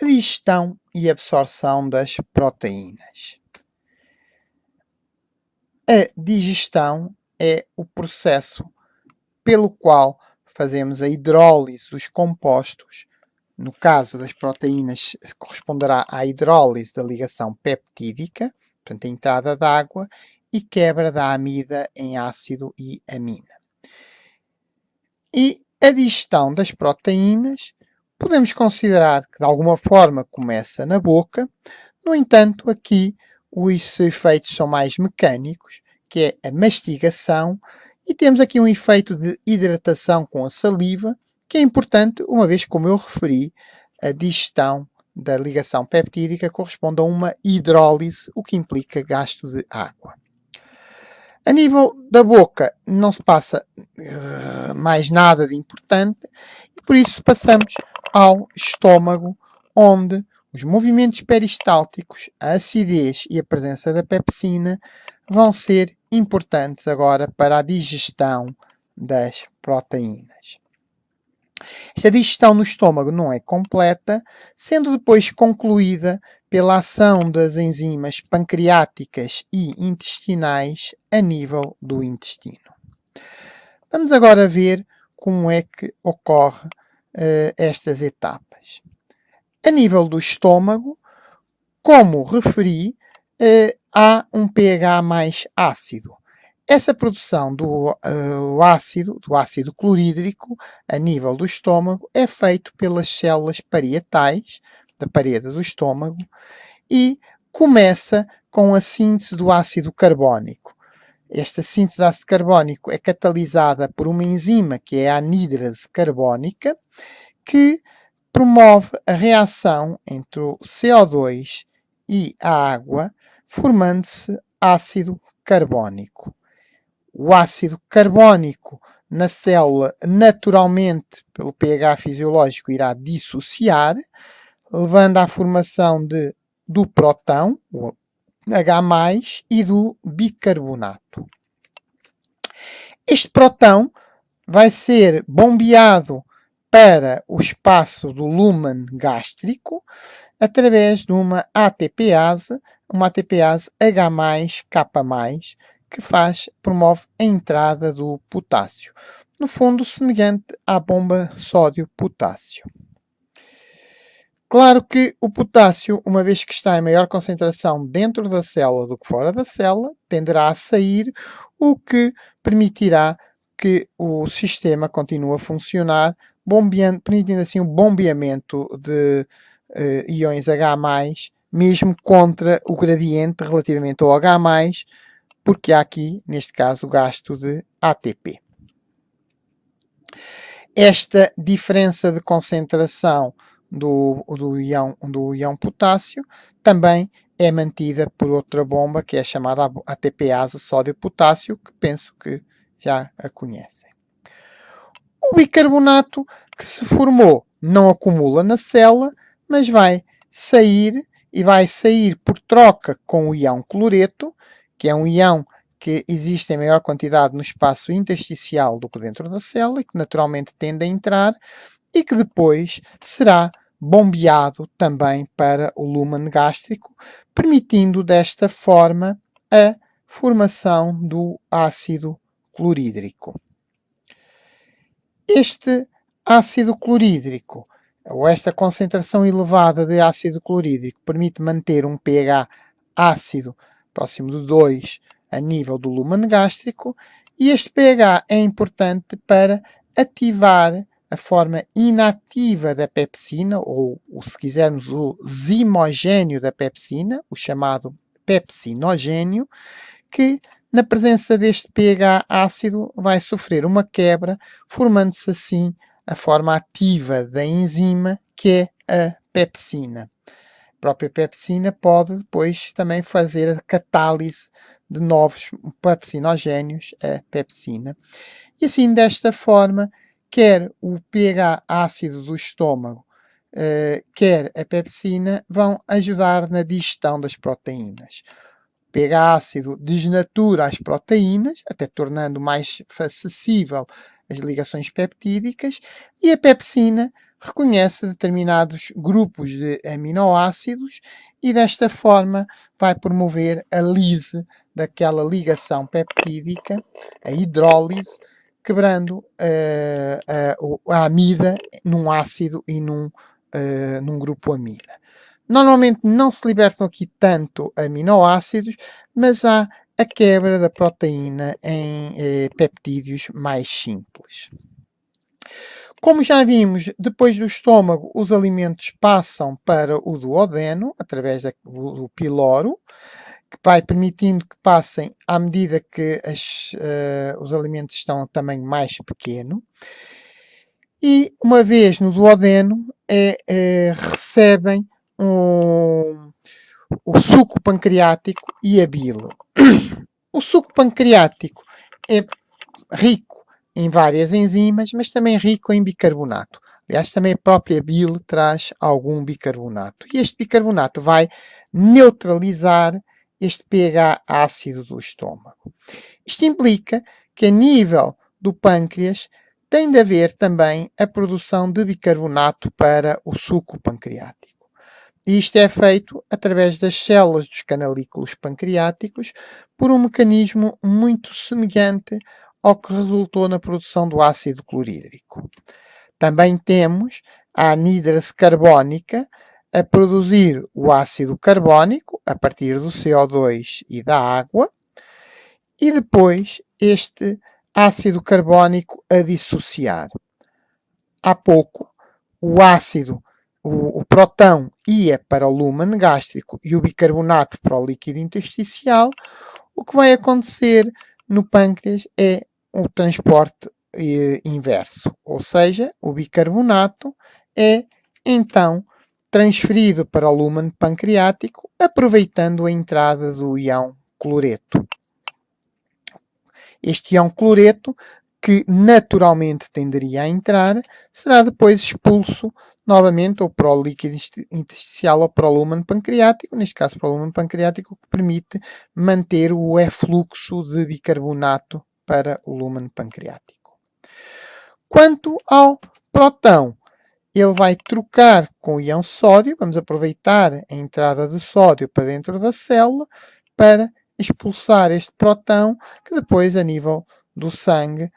a digestão e absorção das proteínas. A digestão é o processo pelo qual fazemos a hidrólise dos compostos. No caso das proteínas, corresponderá à hidrólise da ligação peptídica, portanto, a entrada de água, e quebra da amida em ácido e amina. E a digestão das proteínas podemos considerar que de alguma forma começa na boca. No entanto, aqui os efeitos são mais mecânicos, que é a mastigação, e temos aqui um efeito de hidratação com a saliva, que é importante, uma vez, como eu referi, a digestão da ligação peptídica corresponde a uma hidrólise, o que implica gasto de água. A nível da boca não se passa mais nada de importante, e por isso passamos ao estômago, onde os movimentos peristálticos, a acidez e a presença da pepsina vão ser importantes agora para a digestão das proteínas. Esta digestão no estômago não é completa, sendo depois concluída pela ação das enzimas pancreáticas e intestinais a nível do intestino. Vamos agora ver como é que ocorre estas etapas. A nível do estômago, como referi, há um pH mais ácido. Essa produção do ácido clorídrico a nível do estômago é feito pelas células parietais da parede do estômago e começa com a síntese do ácido carbónico. Esta síntese de ácido carbónico é catalisada por uma enzima que é a anídrase carbónica, que promove a reação entre o CO2 e a água, formando-se ácido carbónico. O ácido carbónico na célula, naturalmente, pelo pH fisiológico, irá dissociar, levando à formação do próton, o H+, e do bicarbonato. Este próton vai ser bombeado para o espaço do lúmen gástrico através de uma ATPase H+K+, que promove a entrada do potássio. No fundo, semelhante à bomba sódio-potássio. Claro que o potássio, uma vez que está em maior concentração dentro da célula do que fora da célula, tenderá a sair, o que permitirá que o sistema continue a funcionar, permitindo assim o bombeamento de íons H+, mesmo contra o gradiente relativamente ao H+, porque há aqui, neste caso, o gasto de ATP. Esta diferença de concentração do íon potássio também é mantida por outra bomba, que é chamada ATPase sódio-potássio, que penso que já a conhecem. O bicarbonato que se formou não acumula na célula, mas vai sair por troca com o íon cloreto, que é um íon que existe em maior quantidade no espaço intersticial do que dentro da célula e que naturalmente tende a entrar e que depois será bombeado também para o lúmen gástrico, permitindo desta forma a formação do ácido clorídrico. Este ácido clorídrico, ou esta concentração elevada de ácido clorídrico, permite manter um pH ácido próximo de 2 a nível do lúmen gástrico, e este pH é importante para ativar a forma inativa da pepsina, ou se quisermos o zimogénio da pepsina, o chamado pepsinogénio, que na presença deste pH ácido vai sofrer uma quebra, formando-se assim a forma ativa da enzima, que é a pepsina. A própria pepsina pode depois também fazer a catálise de novos pepsinogénios, a pepsina. E assim, desta forma, quer o pH ácido do estômago, quer a pepsina, vão ajudar na digestão das proteínas. O pH ácido desnatura as proteínas, até tornando mais acessível as ligações peptídicas, e a pepsina reconhece determinados grupos de aminoácidos e desta forma vai promover a lise daquela ligação peptídica, a hidrólise, quebrando a amida num ácido e num grupo amida. Normalmente não se libertam aqui tanto aminoácidos, mas há a quebra da proteína em peptídeos mais simples. Como já vimos, depois do estômago, os alimentos passam para o duodeno, através do piloro, que vai permitindo que passem à medida que os alimentos estão a tamanho mais pequeno. E, uma vez no duodeno, recebem o suco pancreático e a bile. O suco pancreático é rico em várias enzimas, mas também rico em bicarbonato. Aliás, também a própria bile traz algum bicarbonato. E este bicarbonato vai neutralizar este pH ácido do estômago. Isto implica que a nível do pâncreas tem de haver também a produção de bicarbonato para o suco pancreático. E isto é feito através das células dos canalículos pancreáticos por um mecanismo muito semelhante ao que resultou na produção do ácido clorídrico. Também temos a anídrase carbónica a produzir o ácido carbónico a partir do CO2 e da água, e depois este ácido carbónico a dissociar. Há pouco, o próton ia para o lúmen gástrico e o bicarbonato para o líquido intersticial. O que vai acontecer no pâncreas é o transporte inverso, ou seja, o bicarbonato é então transferido para o lúmen pancreático, aproveitando a entrada do íon cloreto. Este íon cloreto, que naturalmente tenderia a entrar, será depois expulso novamente ou para o líquido intersticial ou para o lúmen pancreático, neste caso para o lúmen pancreático, que permite manter o efluxo de bicarbonato para o lúmen pancreático. Quanto ao próton, ele vai trocar com o íon sódio, vamos aproveitar a entrada de sódio para dentro da célula para expulsar este próton, que depois a nível do sangue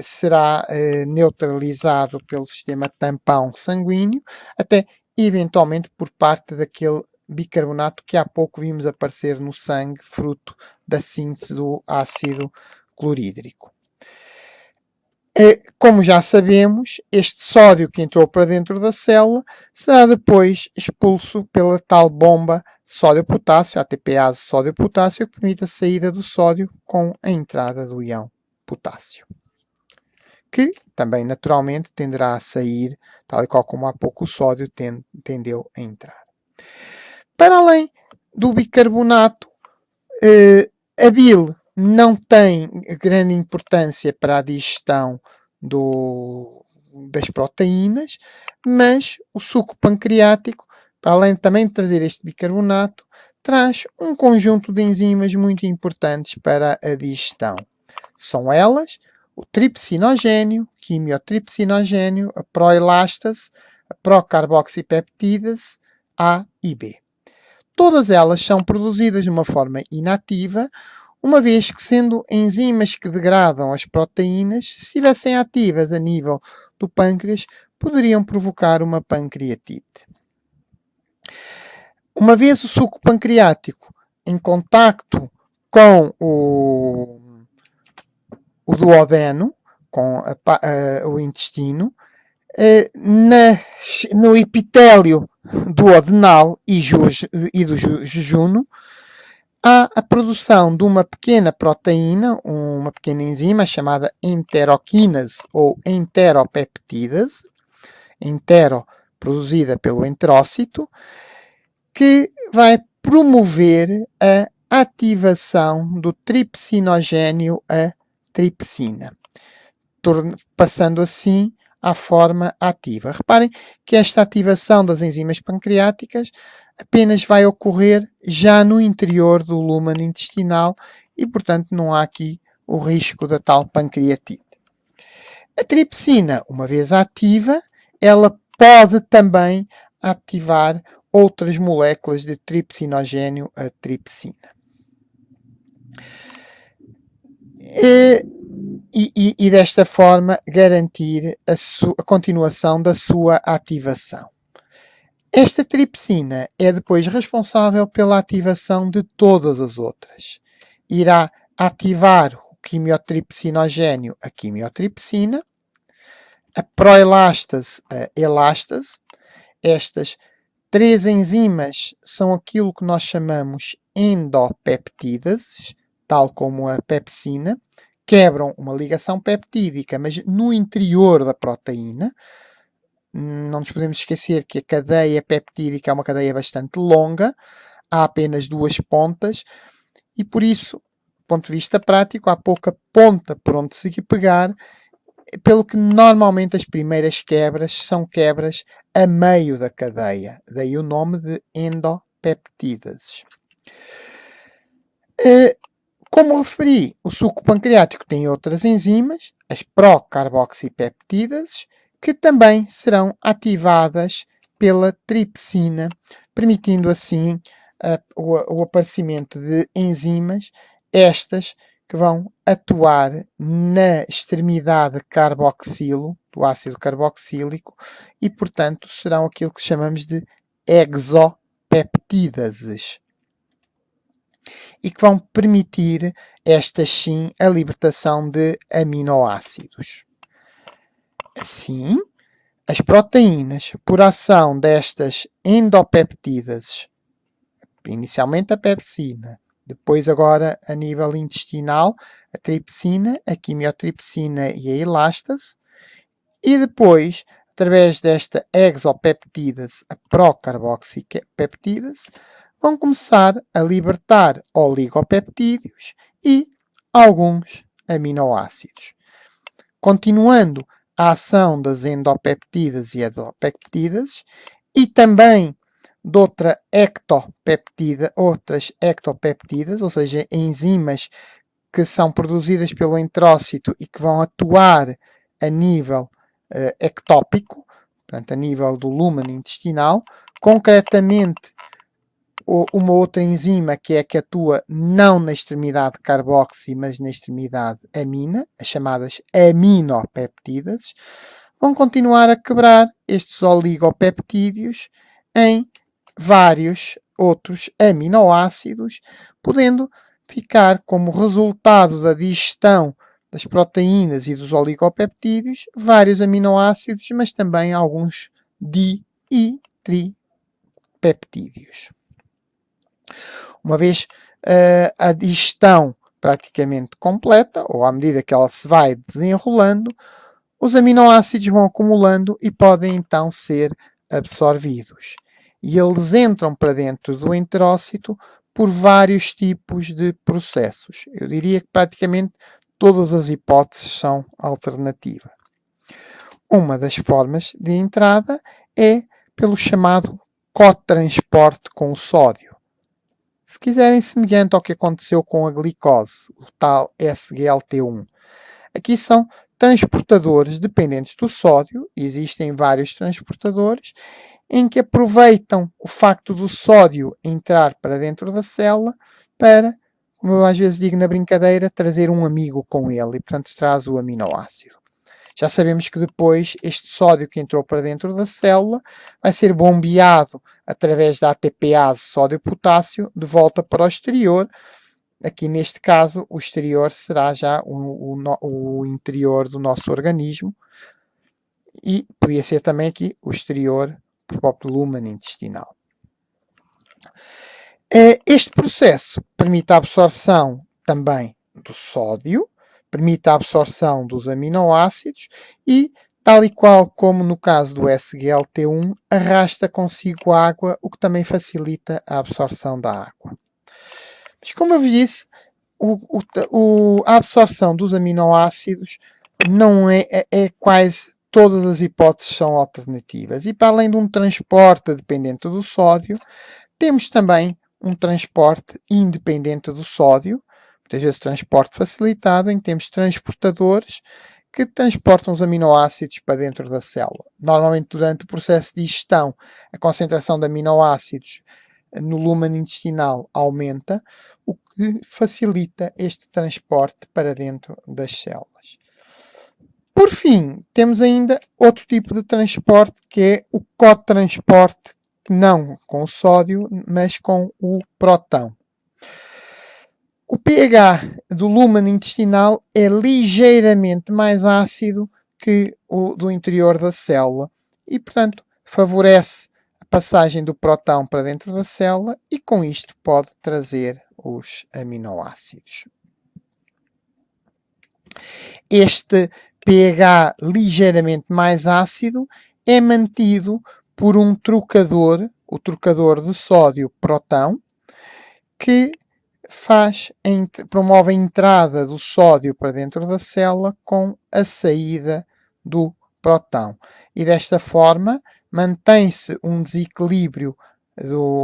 será neutralizado pelo sistema tampão sanguíneo, até eventualmente por parte daquele bicarbonato que há pouco vimos aparecer no sangue, fruto da síntese do ácido clorídrico. Como já sabemos, este sódio que entrou para dentro da célula será depois expulso pela tal bomba sódio-potássio, ATPase sódio-potássio, que permite a saída do sódio com a entrada do íon potássio, que também naturalmente tenderá a sair, tal e qual como há pouco o sódio tendeu a entrar. Para além do bicarbonato, a bile não tem grande importância para a digestão das proteínas, mas o suco pancreático, para além também de trazer este bicarbonato, traz um conjunto de enzimas muito importantes para a digestão. São elas o tripsinogênio, quimiotripsinogênio, a proelastase, a procarboxipeptidase A e B. Todas elas são produzidas de uma forma inativa, uma vez que, sendo enzimas que degradam as proteínas, se estivessem ativas a nível do pâncreas, poderiam provocar uma pancreatite. Uma vez o suco pancreático em contacto com o duodeno, com o intestino, no epitélio duodenal e do jejuno, há a produção de uma pequena proteína, uma pequena enzima chamada enteroquinase ou enteropeptidase, entero produzida pelo enterócito, que vai promover a ativação do tripsinogênio a tripsina, passando assim à forma ativa. Reparem que esta ativação das enzimas pancreáticas apenas vai ocorrer já no interior do lúmen intestinal e, portanto, não há aqui o risco da tal pancreatite. A tripsina, uma vez ativa, ela pode também ativar outras moléculas de tripsinogênio, a tripsina. E desta forma garantir a continuação da sua ativação. Esta tripsina é depois responsável pela ativação de todas as outras. Irá ativar o quimiotripsinogênio, a quimiotripsina, a proelastase, a elastase. Estas 3 enzimas são aquilo que nós chamamos endopeptídases, tal como a pepsina, quebram uma ligação peptídica, mas no interior da proteína. Não nos podemos esquecer que a cadeia peptídica é uma cadeia bastante longa, há apenas 2 pontas, e por isso, do ponto de vista prático, há pouca ponta por onde se pegar, pelo que normalmente as primeiras quebras são quebras a meio da cadeia, daí o nome de endopeptídases. Como referi, o suco pancreático tem outras enzimas, as procarboxipeptídases, que também serão ativadas pela tripsina, permitindo assim o aparecimento de enzimas, estas que vão atuar na extremidade carboxilo, do ácido carboxílico, e portanto serão aquilo que chamamos de exopeptídases. E que vão permitir, estas sim, a libertação de aminoácidos. Assim, as proteínas, por ação destas endopeptídases, inicialmente a pepsina, depois agora a nível intestinal, a tripsina, a quimiotripsina e a elastase, e depois, através desta exopeptidase, a procarboxipeptidase, vão começar a libertar oligopeptídeos e alguns aminoácidos. Continuando a ação das endopeptídases e exopeptídases e também de outras ectopeptídases, ou seja, enzimas que são produzidas pelo entrócito e que vão atuar a nível ectópico, portanto, a nível do lúmen intestinal, concretamente uma outra enzima que é que atua não na extremidade carboxi, mas na extremidade amina, as chamadas aminopeptídases, vão continuar a quebrar estes oligopeptídeos em vários outros aminoácidos, podendo ficar como resultado da digestão das proteínas e dos oligopeptídeos vários aminoácidos, mas também alguns di e tripeptídeos. Uma vez a digestão praticamente completa, ou à medida que ela se vai desenrolando, os aminoácidos vão acumulando e podem então ser absorvidos. E eles entram para dentro do entrócito por vários tipos de processos. Eu diria que praticamente todas as hipóteses são alternativas. Uma das formas de entrada é pelo chamado cotransporte com o sódio. Se quiserem, semelhante ao que aconteceu com a glicose, o tal SGLT1. Aqui são transportadores dependentes do sódio, existem vários transportadores, em que aproveitam o facto do sódio entrar para dentro da célula para, como eu às vezes digo na brincadeira, trazer um amigo com ele e, portanto, traz o aminoácido. Já sabemos que depois este sódio que entrou para dentro da célula vai ser bombeado através da ATPase sódio-potássio de volta para o exterior. Aqui neste caso o exterior será já o interior do nosso organismo e podia ser também aqui o exterior do próprio lúmen intestinal. Este processo permite a absorção também do sódio, permite a absorção dos aminoácidos e, tal e qual como no caso do SGLT1, arrasta consigo água, o que também facilita a absorção da água. Mas, como eu vos disse, a absorção dos aminoácidos não é quase todas as hipóteses são alternativas. E para além de um transporte dependente do sódio, temos também um transporte independente do sódio, muitas vezes transporte facilitado, em que temos transportadores que transportam os aminoácidos para dentro da célula. Normalmente, durante o processo de digestão, a concentração de aminoácidos no lumen intestinal aumenta, o que facilita este transporte para dentro das células. Por fim, temos ainda outro tipo de transporte, que é o cotransporte, não com o sódio, mas com o próton. O pH do lumen intestinal é ligeiramente mais ácido que o do interior da célula e, portanto, favorece a passagem do próton para dentro da célula e, com isto, pode trazer os aminoácidos. Este pH ligeiramente mais ácido é mantido por um trocador, o trocador de sódio-próton, que promove a entrada do sódio para dentro da célula com a saída do próton. E desta forma mantém-se um desequilíbrio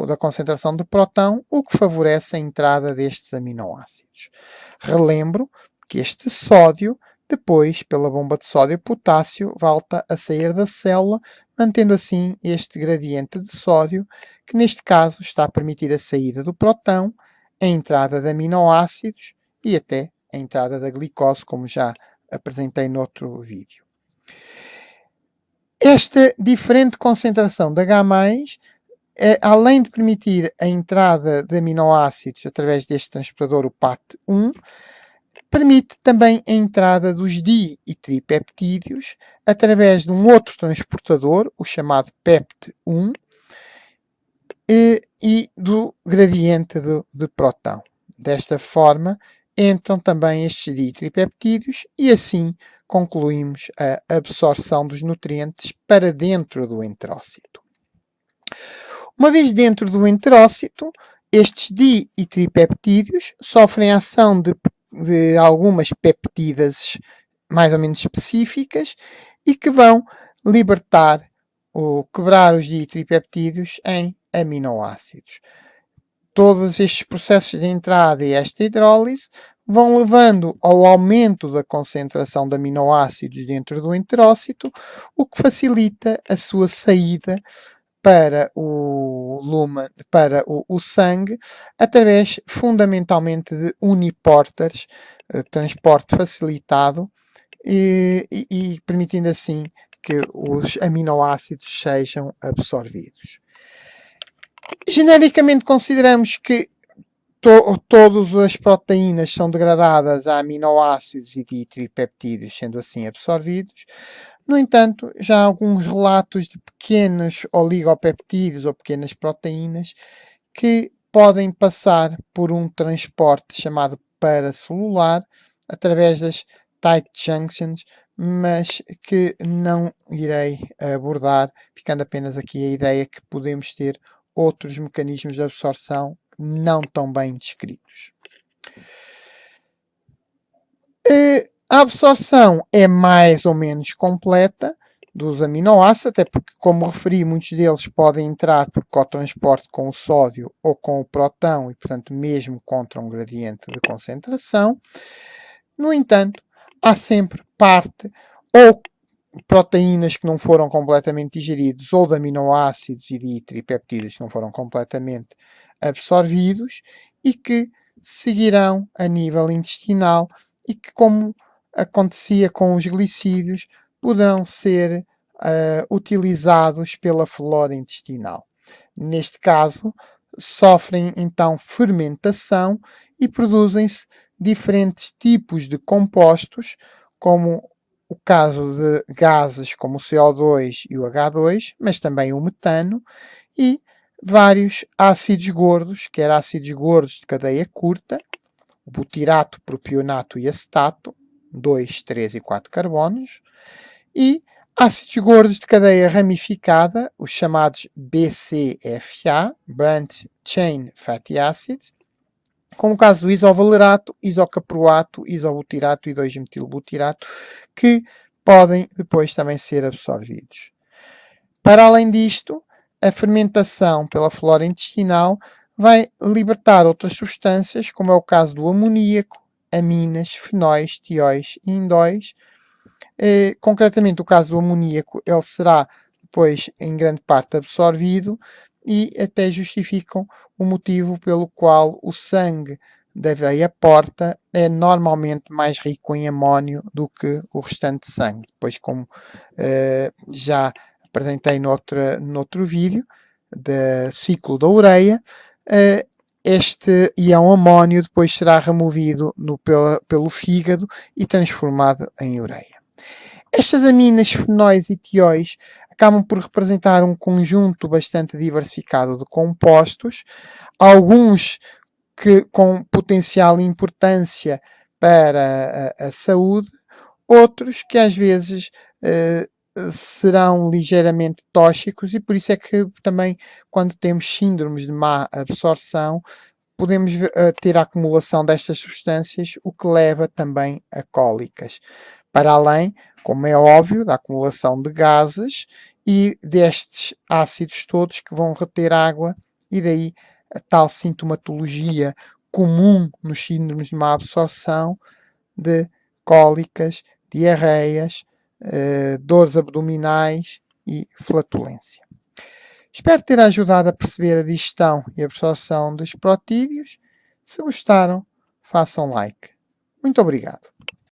da concentração do próton, o que favorece a entrada destes aminoácidos. Relembro que este sódio, depois, pela bomba de sódio-potássio, volta a sair da célula, mantendo assim este gradiente de sódio, que neste caso está a permitir a saída do próton, a entrada de aminoácidos e até a entrada da glicose, como já apresentei noutro vídeo. Esta diferente concentração de H+, além de permitir a entrada de aminoácidos através deste transportador, o PAT1, permite também a entrada dos di e tripeptídeos através de um outro transportador, o chamado PEPT1, e do gradiente de próton. Desta forma, entram também estes ditripeptídeos e assim concluímos a absorção dos nutrientes para dentro do enterócito. Uma vez dentro do enterócito, estes di e tripeptídeos sofrem a ação de algumas peptídases mais ou menos específicas e que vão libertar ou quebrar os ditripeptídeos em aminoácidos. Todos estes processos de entrada e esta hidrólise vão levando ao aumento da concentração de aminoácidos dentro do enterócito, o que facilita a sua saída para o lumen, para o sangue, através fundamentalmente de uniporters, transporte facilitado, e permitindo assim que os aminoácidos sejam absorvidos. Genericamente consideramos que todas as proteínas são degradadas a aminoácidos e ditripeptídeos, sendo assim absorvidos. No entanto, já há alguns relatos de pequenos oligopeptídeos ou pequenas proteínas que podem passar por um transporte chamado paracelular através das tight junctions, mas que não irei abordar, ficando apenas aqui a ideia que podemos ter outros mecanismos de absorção não tão bem descritos. A absorção é mais ou menos completa dos aminoácidos, até porque, como referi, muitos deles podem entrar por cotransporte com o sódio ou com o próton e, portanto, mesmo contra um gradiente de concentração. No entanto, há sempre parte ou proteínas que não foram completamente digeridos ou de aminoácidos e de tripeptídeos que não foram completamente absorvidos e que seguirão a nível intestinal e que, como acontecia com os glicídios, poderão ser utilizados pela flora intestinal. Neste caso, sofrem então fermentação e produzem-se diferentes tipos de compostos, como o caso de gases como o CO2 e o H2, mas também o metano e vários ácidos gordos, quer ácidos gordos de cadeia curta, o butirato, propionato e acetato, 2, 3 e 4 carbonos, e ácidos gordos de cadeia ramificada, os chamados BCFA, Branch Chain Fatty Acids, como o caso do isovalerato, isocaproato, isobutirato e 2-metilbutirato, que podem depois também ser absorvidos. Para além disto, a fermentação pela flora intestinal vai libertar outras substâncias, como é o caso do amoníaco, aminas, fenóis, tióis e indóis, Concretamente, o caso do amoníaco, ele será depois em grande parte absorvido e até justificam o motivo pelo qual o sangue da veia porta é normalmente mais rico em amónio do que o restante sangue. Depois, como já apresentei noutro vídeo, do ciclo da ureia, este íon amónio depois será removido pelo fígado e transformado em ureia. Estas aminas, fenóis e tióis acabam por representar um conjunto bastante diversificado de compostos, alguns com potencial importância para a saúde, outros que às vezes serão ligeiramente tóxicos e por isso é que também quando temos síndromes de má absorção podemos ter a acumulação destas substâncias, o que leva também a cólicas. Para além, como é óbvio, da acumulação de gases e destes ácidos todos que vão reter água e daí a tal sintomatologia comum nos síndromes de má absorção de cólicas, diarreias, dores abdominais e flatulência. Espero ter ajudado a perceber a digestão e absorção dos protídeos. Se gostaram, façam like. Muito obrigado.